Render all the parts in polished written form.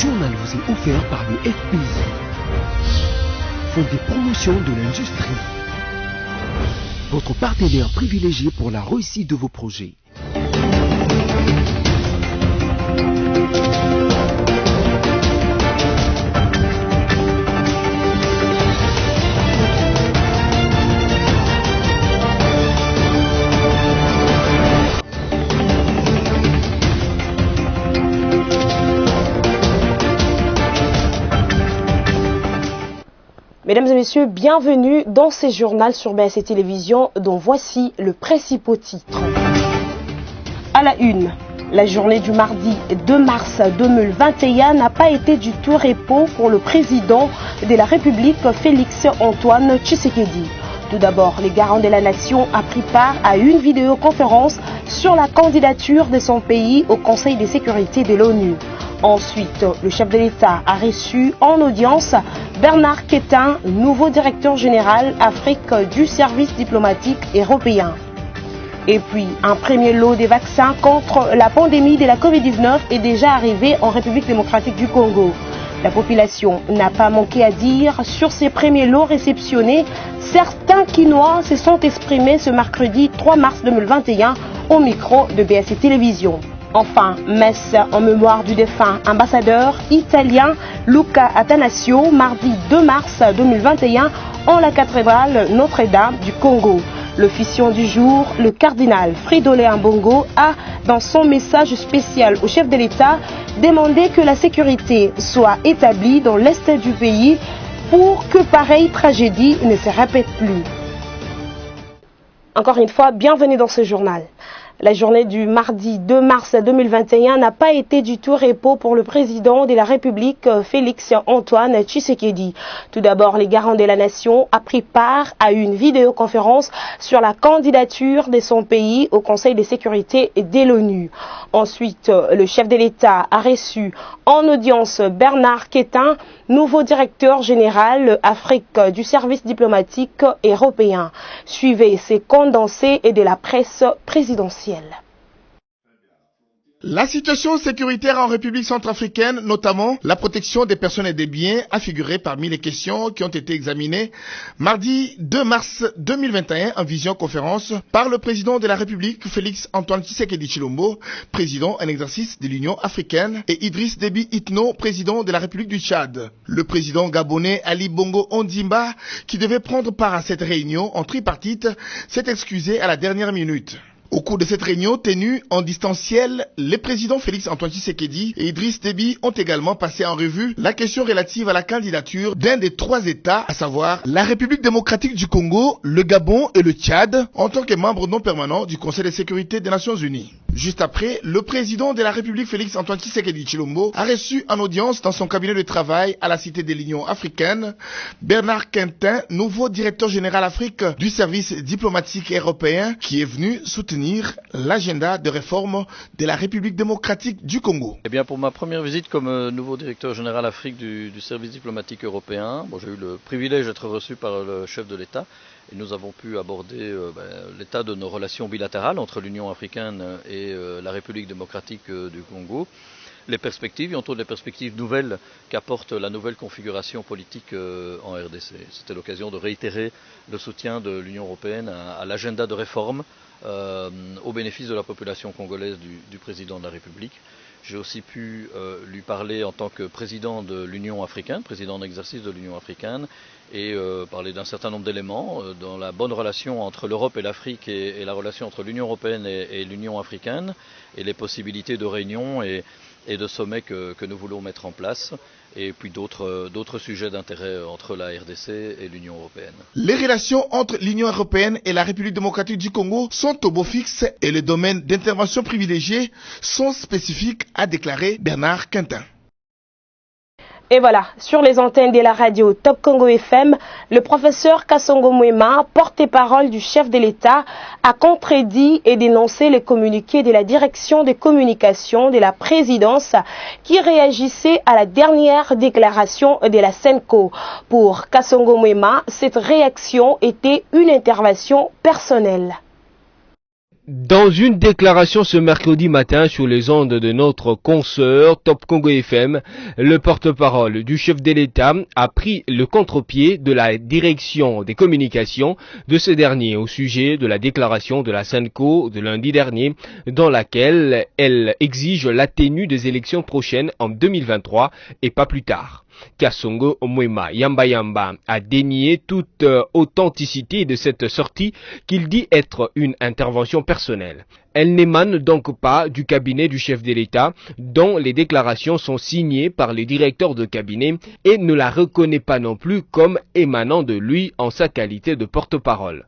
journal vous est offert par le FPI, Fonds de promotion de l'industrie, votre partenaire privilégié pour la réussite de vos projets. Mesdames et messieurs, bienvenue dans ces journaux sur BSC Télévision dont voici le principal titre. À la une, la journée du mardi 2 mars 2021 n'a pas été du tout repos pour le président de la République Félix Antoine Tshisekedi. Tout d'abord, les garants de la nation ont pris part à une vidéoconférence sur la candidature de son pays au Conseil de sécurité de l'ONU. Ensuite, le chef de l'État a reçu en audience Bernard Quentin, nouveau directeur général Afrique du service diplomatique européen. Et puis, un premier lot des vaccins contre la pandémie de la Covid-19 est déjà arrivé en République démocratique du Congo. La population n'a pas manqué à dire sur ces premiers lots réceptionnés. Certains Quinois se sont exprimés ce mercredi 3 mars 2021 au micro de BSC Télévision. Enfin, messe en mémoire du défunt ambassadeur italien Luca Attanasio, mardi 2 mars 2021 en la cathédrale Notre-Dame du Congo. L'officiant du jour, le cardinal Fridolin Ambongo, a, dans son message spécial au chef de l'État, demandé que la sécurité soit établie dans l'est du pays pour que pareille tragédie ne se répète plus. Encore une fois, bienvenue dans ce journal. La journée du mardi 2 mars 2021 n'a pas été du tout repos pour le président de la République, Félix Antoine Tshisekedi. Tout d'abord, les garants de la nation ont pris part à une vidéoconférence sur la candidature de son pays au Conseil de sécurité de l'ONU. Ensuite, le chef de l'État a reçu en audience Bernard Quentin, nouveau directeur général Afrique du service diplomatique européen. Suivez ces condensés et de la presse présidentielle. La situation sécuritaire en République centrafricaine, notamment la protection des personnes et des biens, a figuré parmi les questions qui ont été examinées mardi 2 mars 2021 en visioconférence par le président de la République, Félix Antoine Tshisekedi Tshilombo, président en exercice de l'Union africaine, et Idriss Déby Itno, président de la République du Tchad. Le président gabonais Ali Bongo Ondimba, qui devait prendre part à cette réunion en tripartite, s'est excusé à la dernière minute. Au cours de cette réunion tenue en distanciel, les présidents Félix Antoine Tshisekedi et Idriss Déby ont également passé en revue la question relative à la candidature d'un des 3 États, à savoir la République démocratique du Congo, le Gabon et le Tchad, en tant que membres non permanents du Conseil de sécurité des Nations Unies. Juste après, le président de la République Félix Antoine Tshisekedi Tshilombo a reçu en audience dans son cabinet de travail à la Cité de l'Union africaine Bernard Quentin, nouveau directeur général Afrique du service diplomatique européen, qui est venu soutenir l'agenda de réforme de la République démocratique du Congo. Eh bien, pour ma première visite comme nouveau directeur général Afrique du service diplomatique européen, j'ai eu le privilège d'être reçu par le chef de l'État et nous avons pu aborder l'état de nos relations bilatérales entre l'Union africaine et la République démocratique du Congo. Les perspectives, et entre autres les perspectives nouvelles qu'apporte la nouvelle configuration politique en RDC. C'était l'occasion de réitérer le soutien de l'Union européenne à l'agenda de réforme au bénéfice de la population congolaise du président de la République. J'ai aussi pu lui parler en tant que président de l'Union africaine, président en exercice de l'Union africaine, et parler d'un certain nombre d'éléments dans la bonne relation entre l'Europe et l'Afrique et la relation entre l'Union européenne et l'Union africaine, et les possibilités de réunion et de sommets que nous voulons mettre en place, et puis d'autres sujets d'intérêt entre la RDC et l'Union européenne. Les relations entre l'Union européenne et la République démocratique du Congo sont au beau fixe et les domaines d'intervention privilégiés sont spécifiques, a déclaré Bernard Quentin. Et voilà, sur les antennes de la radio Top Congo FM, le professeur Kassongo Mwema, porte-parole du chef de l'État, a contredit et dénoncé les communiqués de la direction des communications de la présidence qui réagissait à la dernière déclaration de la Senco. Pour Kassongo Mwema, cette réaction était une intervention personnelle. Dans une déclaration ce mercredi matin sur les ondes de notre consoeur Top Congo FM, le porte-parole du chef de l'État a pris le contre-pied de la direction des communications de ce dernier au sujet de la déclaration de la SENCO de lundi dernier dans laquelle elle exige la tenue des élections prochaines en 2023 et pas plus tard. Kasongo Mwema Yamba Yamba a dénié toute authenticité de cette sortie qu'il dit être une intervention personnelle. Elle n'émane donc pas du cabinet du chef de l'État, dont les déclarations sont signées par les directeurs de cabinet, et ne la reconnaît pas non plus comme émanant de lui en sa qualité de porte-parole.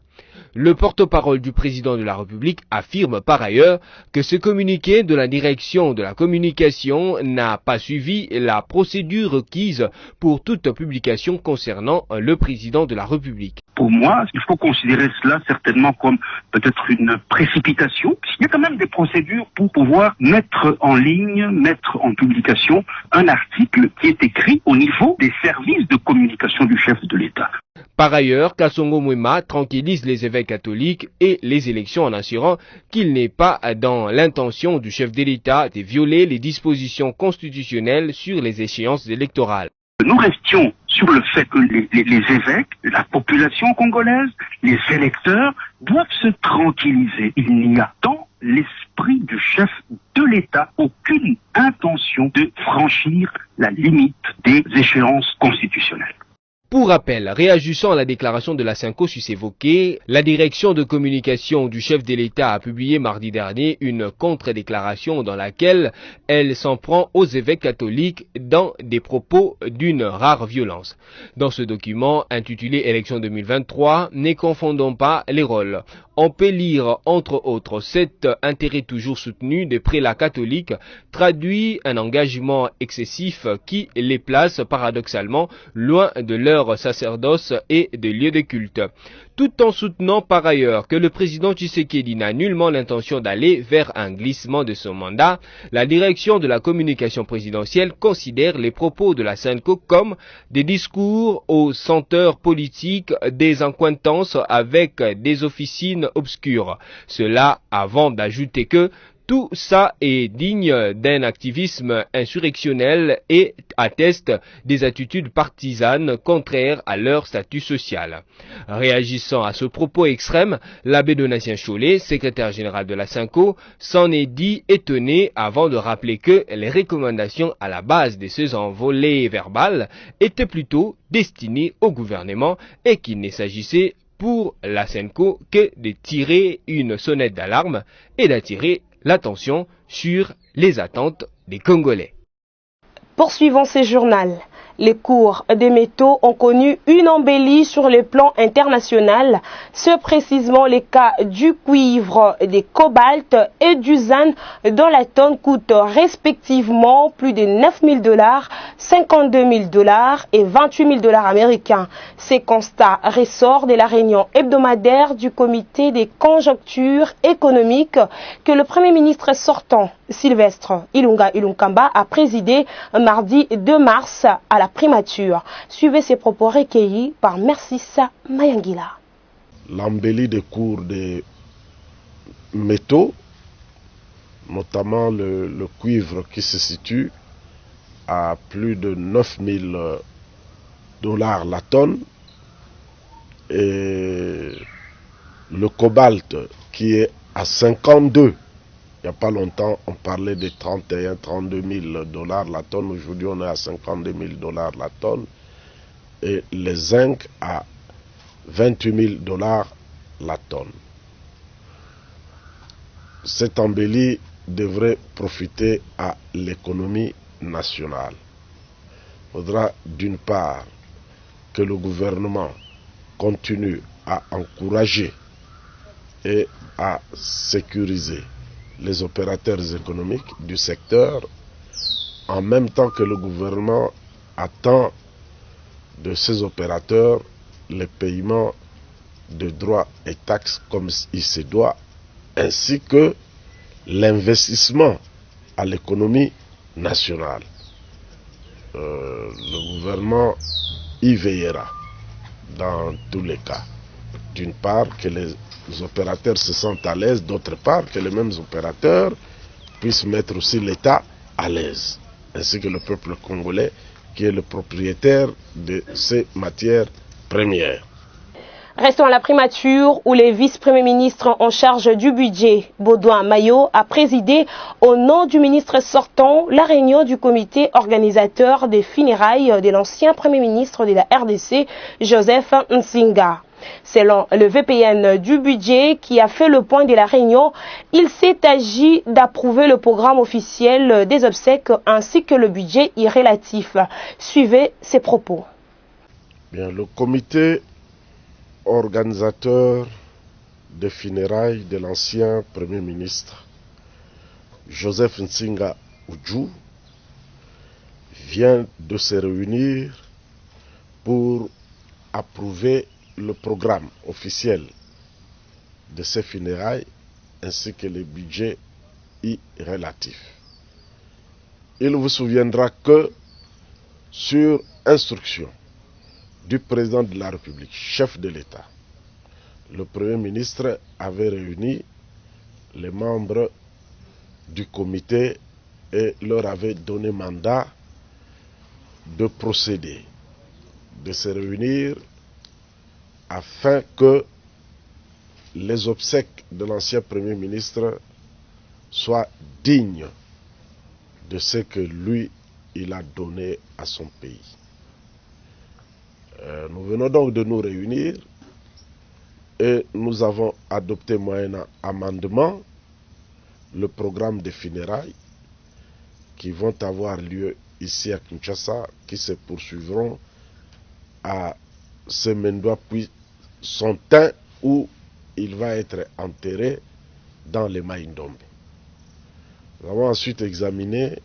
Le porte-parole du président de la République affirme par ailleurs que ce communiqué de la direction de la communication n'a pas suivi la procédure requise pour toute publication concernant le président de la République. Pour moi, il faut considérer cela certainement comme peut-être une précipitation. Il y a quand même des procédures pour pouvoir mettre en ligne, mettre en publication un article qui est écrit au niveau des services de communication du chef de l'État. Par ailleurs, Kasongo Mwema tranquillise les évêques catholiques et les élections en assurant qu'il n'est pas dans l'intention du chef de l'État de violer les dispositions constitutionnelles sur les échéances électorales. Nous restions sur le fait que les évêques, la population congolaise, les électeurs doivent se tranquilliser. Il n'y a dans l'esprit du chef de l'État aucune intention de franchir la limite des échéances constitutionnelles. Pour rappel, réagissant à la déclaration de la SENCO évoquée, la direction de communication du chef de l'État a publié mardi dernier une contre-déclaration dans laquelle elle s'en prend aux évêques catholiques dans des propos d'une rare violence. Dans ce document intitulé Élections 2023, ne confondons pas les rôles. On peut lire entre autres cet intérêt toujours soutenu des prélats catholiques traduit un engagement excessif qui les place paradoxalement loin de leur sacerdoce et des lieux de culte. Tout en soutenant par ailleurs que le président Tshisekedi n'a nullement l'intention d'aller vers un glissement de son mandat, la direction de la communication présidentielle considère les propos de la SENCO comme des discours aux senteurs politiques, des accointances avec des officines obscures. Cela avant d'ajouter que tout ça est digne d'un activisme insurrectionnel et atteste des attitudes partisanes contraires à leur statut social. Réagissant à ce propos extrême, l'abbé Donatien Cholet, secrétaire général de la SENCO, s'en est dit étonné avant de rappeler que les recommandations à la base de ces envolées verbales étaient plutôt destinées au gouvernement et qu'il ne s'agissait pour la SENCO que de tirer une sonnette d'alarme et d'attirer l'attention sur les attentes des Congolais. Poursuivons ces journaux. Les cours des métaux ont connu une embellie sur le plan international. C'est précisément le cas du cuivre, des cobalt et du zan dont la tonne coûte respectivement plus de 9 000 $, 52 000 $ et 28 000 $ américains. Ces constats ressortent de la réunion hebdomadaire du comité des conjonctures économiques que le Premier ministre sortant, Sylvestre Ilunga Ilunkamba, a présidé mardi 2 mars à la primature. Suivez ces propos recueillis par Mercissa Mayangila. L'embellie des cours des métaux, notamment le cuivre qui se situe à plus de 9 000 $ la tonne, et le cobalt qui est à 52. Il n'y a pas longtemps, on parlait de 31 32 000 $ la tonne. Aujourd'hui, on est à 52 000 $ la tonne. Et le zinc à 28 000 $ la tonne. Cette embellie devrait profiter à l'économie nationale. Il faudra d'une part que le gouvernement continue à encourager et à sécuriser les opérateurs économiques du secteur, en même temps que le gouvernement attend de ces opérateurs le paiement de droits et taxes comme il se doit, ainsi que l'investissement à l'économie nationale. Le gouvernement y veillera dans tous les cas. D'une part, que les les opérateurs se sentent à l'aise, d'autre part que les mêmes opérateurs puissent mettre aussi l'État à l'aise, ainsi que le peuple congolais qui est le propriétaire de ces matières premières. Restons à la primature où les vice-premiers ministres en charge du budget, Baudouin Mayo, a présidé au nom du ministre sortant la réunion du comité organisateur des funérailles de l'ancien premier ministre de la RDC, Joseph Nsinga. Selon le VPN du budget qui a fait le point de la réunion, il s'est agi d'approuver le programme officiel des obsèques ainsi que le budget irrélatif. Suivez ses propos. Bien, le comité organisateur des funérailles de l'ancien Premier ministre Joseph Nsinga Oudjou vient de se réunir pour approuver le programme officiel de ces funérailles ainsi que le budget irrélatif. Il vous souviendra que sur instruction du président de la République, chef de l'État, le Premier ministre avait réuni les membres du comité et leur avait donné mandat de procéder, de se réunir afin que les obsèques de l'ancien Premier ministre soient dignes de ce que lui, il a donné à son pays. Nous venons donc de nous réunir et nous avons adopté moyennant amendement le programme des funérailles qui vont avoir lieu ici à Kinshasa, qui se poursuivront à Semendoi puis Sontin où il va être enterré dans les Maïndombe. Nous avons ensuite examiné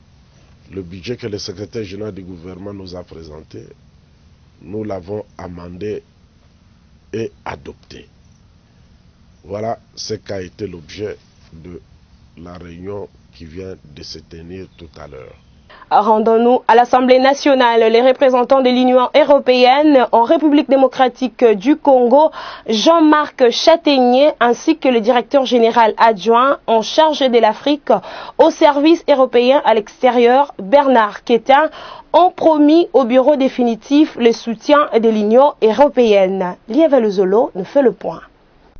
le budget que le secrétaire général du gouvernement nous a présenté. Nous l'avons amendé et adopté. Voilà ce qu'a été l'objet de la réunion qui vient de se tenir tout à l'heure. Rendons-nous à l'Assemblée nationale. Les représentants de l'Union européenne en République démocratique du Congo, Jean-Marc Châtaignier, ainsi que le directeur général adjoint en charge de l'Afrique au service européen à l'extérieur, Bernard Quentin, ont promis au bureau définitif le soutien de l'Union européenne. Lieve Zolo nous fait le point.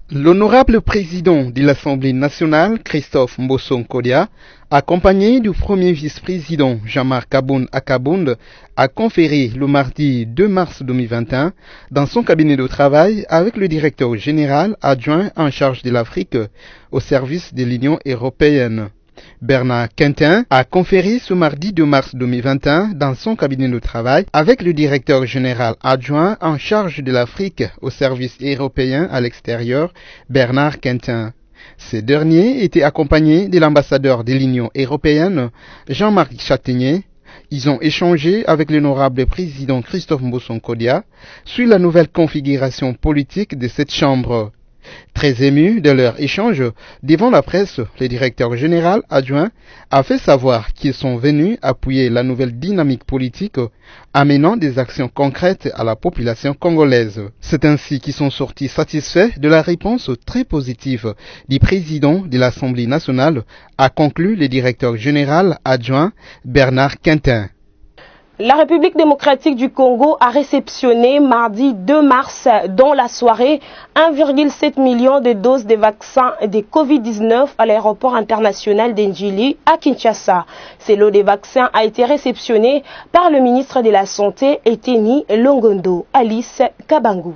L'honorable président de l'Assemblée nationale, Christophe Mbosso Nkodia, accompagné du premier vice-président Jean-Marc Aboun Akabound, a conféré le mardi 2 mars 2021 dans son cabinet de travail avec le directeur général adjoint en charge de l'Afrique au service de l'Union européenne. Bernard Quentin a conféré ce mardi 2 mars 2021 dans son cabinet de travail avec le directeur général adjoint en charge de l'Afrique au service européen à l'extérieur, Bernard Quentin. Ce dernier était accompagné de l'ambassadeur de l'Union européenne, Jean-Marc Châtaignier. Ils ont échangé avec l'honorable président Christophe Mbosso Nkodia sur la nouvelle configuration politique de cette chambre. Très ému de leur échange, devant la presse, le directeur général adjoint a fait savoir qu'ils sont venus appuyer la nouvelle dynamique politique, amenant des actions concrètes à la population congolaise. C'est ainsi qu'ils sont sortis satisfaits de la réponse très positive du président de l'Assemblée nationale, a conclu le directeur général adjoint Bernard Quentin. La République démocratique du Congo a réceptionné mardi 2 mars dans la soirée 1,7 million de doses de vaccins de Covid-19 à l'aéroport international d'Ndjili à Kinshasa. Ce lot de vaccins a été réceptionné par le ministre de la Santé Eteni Longondo, Alice Kabangu.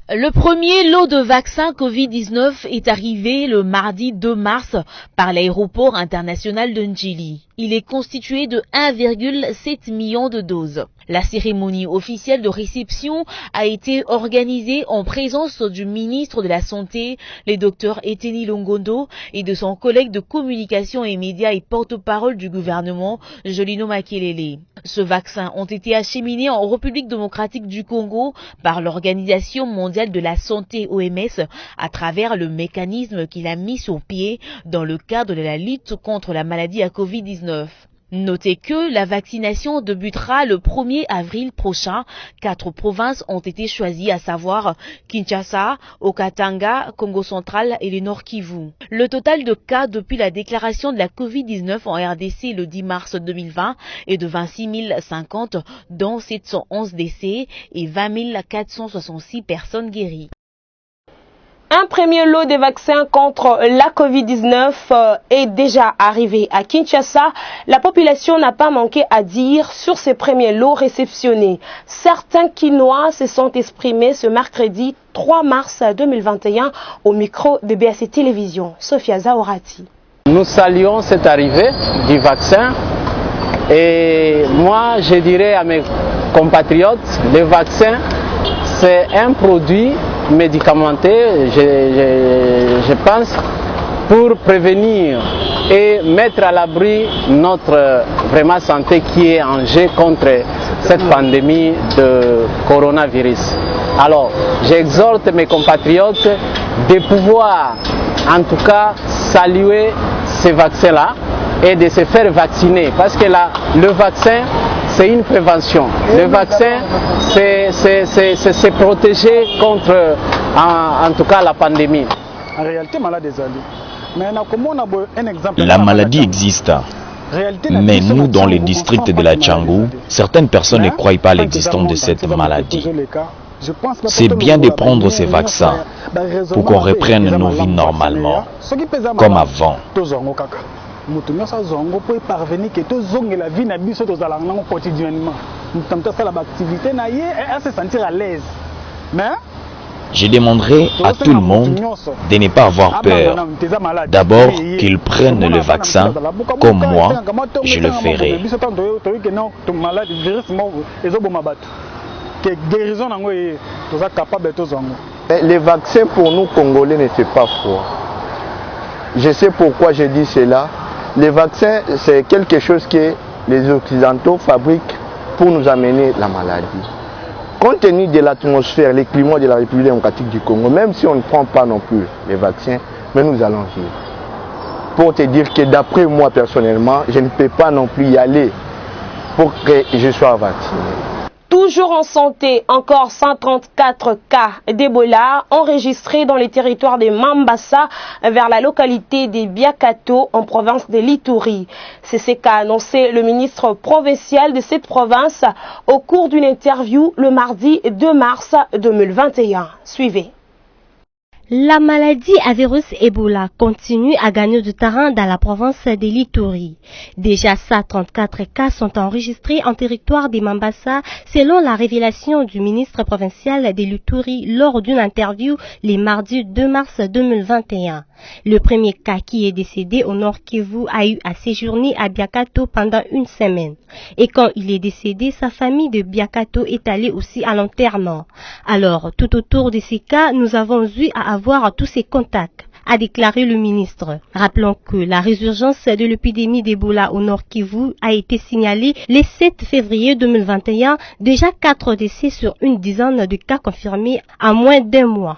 Le premier lot de vaccins Covid-19 est arrivé le mardi 2 mars par l'aéroport international de Ndjili. Il est constitué de 1,7 million de doses. La cérémonie officielle de réception a été organisée en présence du ministre de la Santé, le docteur Eteni Longondo, et de son collègue de communication et médias et porte-parole du gouvernement, Jolino Makelele. Ce vaccin ont été acheminés en République démocratique du Congo par l'Organisation mondiale de la santé OMS à travers le mécanisme qu'il a mis sur pied dans le cadre de la lutte contre la maladie à Covid-19. Notez que la vaccination débutera le 1er avril prochain. 4 provinces ont été choisies, à savoir Kinshasa, Okatanga, Congo central et le Nord Kivu. Le total de cas depuis la déclaration de la Covid-19 en RDC le 10 mars 2020 est de 26 050, dont 711 décès et 20 466 personnes guéries. Un premier lot de vaccins contre la Covid-19 est déjà arrivé à Kinshasa. La population n'a pas manqué à dire sur ces premiers lots réceptionnés. Certains Kinois se sont exprimés ce mercredi 3 mars 2021 au micro de BAC Télévision. Sophia Zaorati. Nous saluons cette arrivée du vaccin et moi je dirais à mes compatriotes, le vaccin c'est un produit médicamenteux, je pense, pour prévenir et mettre à l'abri notre vraiment santé qui est en jeu contre cette pandémie de coronavirus. Alors, j'exhorte mes compatriotes de pouvoir en tout cas saluer ces vaccins-là et de se faire vacciner parce que là, le vaccin c'est une prévention. Le vaccin, c'est protéger contre, en tout cas, la pandémie. En réalité, la maladie existe. Mais nous, dans les districts de la Tchangou, certaines personnes ne croient pas à l'existence de cette maladie. C'est bien de prendre ces vaccins pour qu'on reprenne nos vies normalement, comme avant. Mutu nyonso zongo pour parvenir que to zonge la vie na biso to zala nango quotidiennement. Mutamta sala activité na ye et se sentir à l'aise. Mais je demanderai à tout le monde de ne pas avoir peur. D'abord qu'ils prennent le vaccin, comme moi, je le ferai. Les vaccins pour nous Congolais ne fait pas froid. Je sais pourquoi je dis cela. Les vaccins, c'est quelque chose que les Occidentaux fabriquent pour nous amener la maladie. Compte tenu de l'atmosphère, le climat de la République démocratique du Congo, même si on ne prend pas non plus les vaccins, mais nous allons vivre. Pour te dire que d'après moi personnellement, je ne peux pas non plus y aller pour que je sois vacciné. Toujours en santé, encore 134 cas d'Ebola enregistrés dans les territoires de Mambasa vers la localité de Biakato en province de l'Ituri. C'est ce qu'a annoncé le ministre provincial de cette province au cours d'une interview le mardi 2 mars 2021. Suivez. La maladie à virus Ebola continue à gagner du terrain dans la province de l'Ituri. Déjà 134 cas sont enregistrés en territoire des Mambasa selon la révélation du ministre provincial de l'Ituri lors d'une interview le mardi 2 mars 2021. Le premier cas qui est décédé au Nord Kivu a eu à séjourner à Biakato pendant une semaine. Et quand il est décédé, sa famille de Biakato est allée aussi à l'enterrement. Alors, tout autour de ces cas, nous avons eu à avoir tous ces contacts, a déclaré le ministre. Rappelons que la résurgence de l'épidémie d'Ebola au Nord Kivu a été signalée le 7 février 2021, déjà 4 décès sur une dizaine de cas confirmés en moins d'un mois.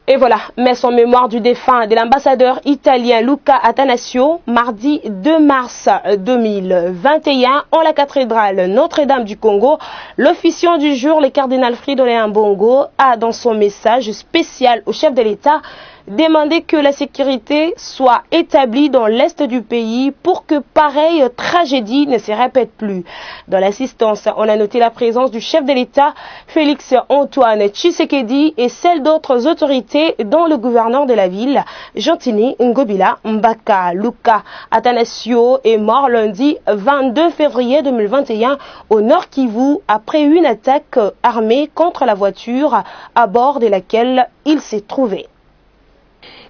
Et voilà, messe en mémoire du défunt de l'ambassadeur italien Luca Attanasio, mardi 2 mars 2021, en la cathédrale Notre-Dame du Congo. L'officiant du jour, le cardinal Fridolin Ambongo, a dans son message spécial au chef de l'État demandé que la sécurité soit établie dans l'est du pays pour que pareille tragédie ne se répète plus. Dans l'assistance, on a noté la présence du chef de l'État, Félix Antoine Tshisekedi, et celle d'autres autorités, dont le gouverneur de la ville, Gentini Ngobila Mbaka. Luca Attanasio est mort lundi 22 février 2021 au Nord Kivu après une attaque armée contre la voiture à bord de laquelle il s'est trouvé.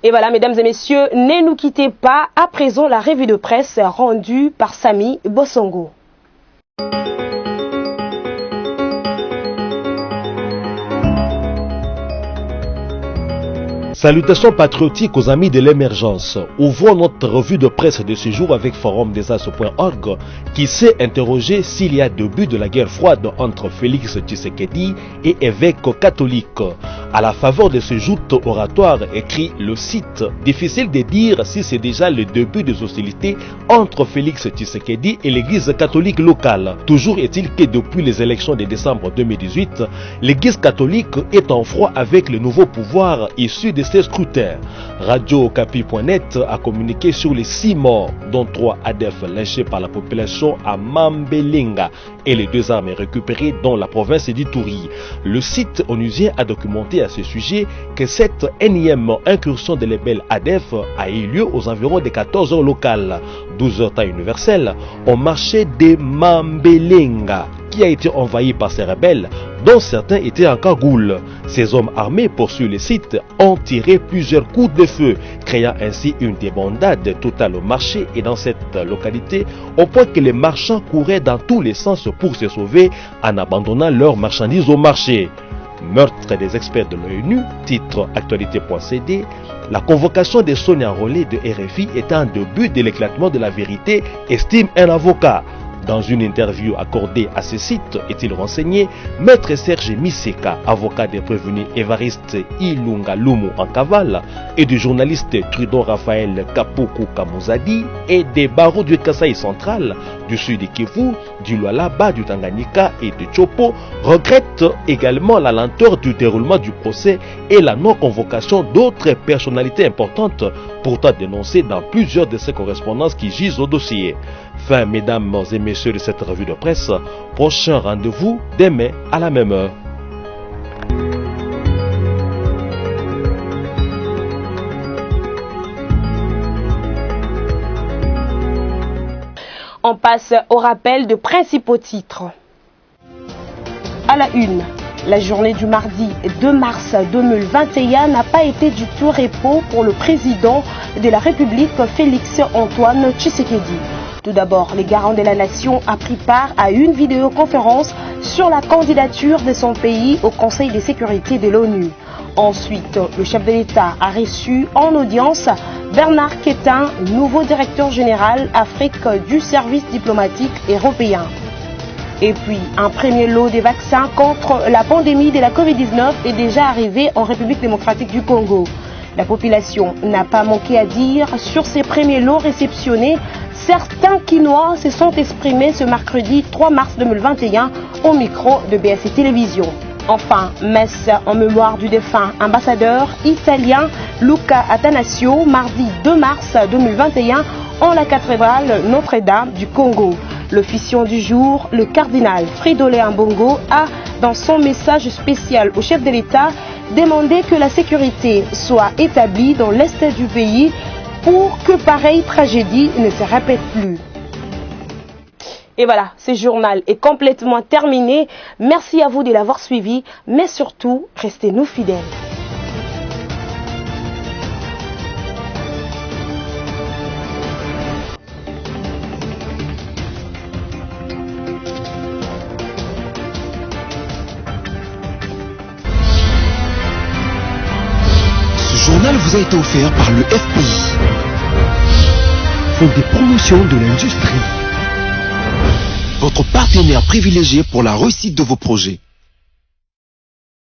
Et voilà, mesdames et messieurs, ne nous quittez pas. À présent, la revue de presse rendue par Samy Bossongo. Salutations patriotiques aux amis de l'émergence. Ouvrons notre revue de presse de ce jour avec forumdesas.org qui s'est interrogé s'il y a début de la guerre froide entre Félix Tshisekedi et évêques catholiques. À la faveur de ce joute oratoire, écrit le site, difficile de dire si c'est déjà le début des hostilités entre Félix Tshisekedi et l'église catholique locale. Toujours est-il que depuis les élections de décembre 2018, l'église catholique est en froid avec le nouveau pouvoir issu de ces scrutins. Radio Okapi.net a communiqué sur les 6 morts, dont 3 ADF lynchés par la population à Mambelinga et les 2 armes récupérées dans la province d'Ituri. Le site onusien a documenté à ce sujet que cette énième incursion de l'ébel ADF a eu lieu aux environs de 14 heures locales, 12 heures temps universel, au marché de Mambelinga, qui a été envahi par ces rebelles, dont certains étaient en cagoule. Ces hommes armés, poursuit le site, ont tiré plusieurs coups de feu, créant ainsi une débandade totale au marché et dans cette localité, au point que les marchands couraient dans tous les sens pour se sauver en abandonnant leurs marchandises au marché. Meurtre des experts de l'ONU, titre actualité.cd. La convocation des Sonia Rollet de RFI est un début de l'éclatement de la vérité, estime un avocat. Dans une interview accordée à ce site, est-il renseigné, Maître Serge Miseka, avocat des prévenus Évariste Ilunga Lumu en cavale, et du journaliste Trudon Raphaël Kapoku Kamuzadi, et des barreaux du Kasaï central, du sud du Kivu, du Lualaba, du Tanganyika et du Chopo, regrettent également la lenteur du déroulement du procès et la non-convocation d'autres personnalités importantes, pourtant dénoncées dans plusieurs de ces correspondances qui gisent au dossier. Fin, mesdames et messieurs, de cette revue de presse. Prochain rendez-vous demain à la même heure. On passe au rappel de principaux titres. À la une, la journée du mardi 2 mars 2021 n'a pas été du tout repos pour le président de la République, Félix Antoine Tshisekedi. Tout d'abord, les garants de la nation a pris part à une vidéoconférence sur la candidature de son pays au Conseil de sécurité de l'ONU. Ensuite, le chef de l'État a reçu en audience Bernard Quétin, nouveau directeur général Afrique du service diplomatique européen. Et puis, un premier lot des vaccins contre la pandémie de la Covid-19 est déjà arrivé en République démocratique du Congo. La population n'a pas manqué à dire sur ces premiers lots réceptionnés. Certains Quinois se sont exprimés ce mercredi 3 mars 2021 au micro de BSC Télévision. Enfin, messe en mémoire du défunt ambassadeur italien Luca Attanasio, mardi 2 mars 2021 en la cathédrale Notre-Dame du Congo. L'officiant du jour, le cardinal Fridolin Ambongo, a, dans son message spécial au chef de l'État, demandé que la sécurité soit établie dans l'est du pays pour que pareille tragédie ne se répète plus. Et voilà, ce journal est complètement terminé. Merci à vous de l'avoir suivi, mais surtout, restez-nous fidèles. Ce journal vous a été offert par le FPI, Fonds de promotion de l'industrie, votre partenaire privilégié pour la réussite de vos projets.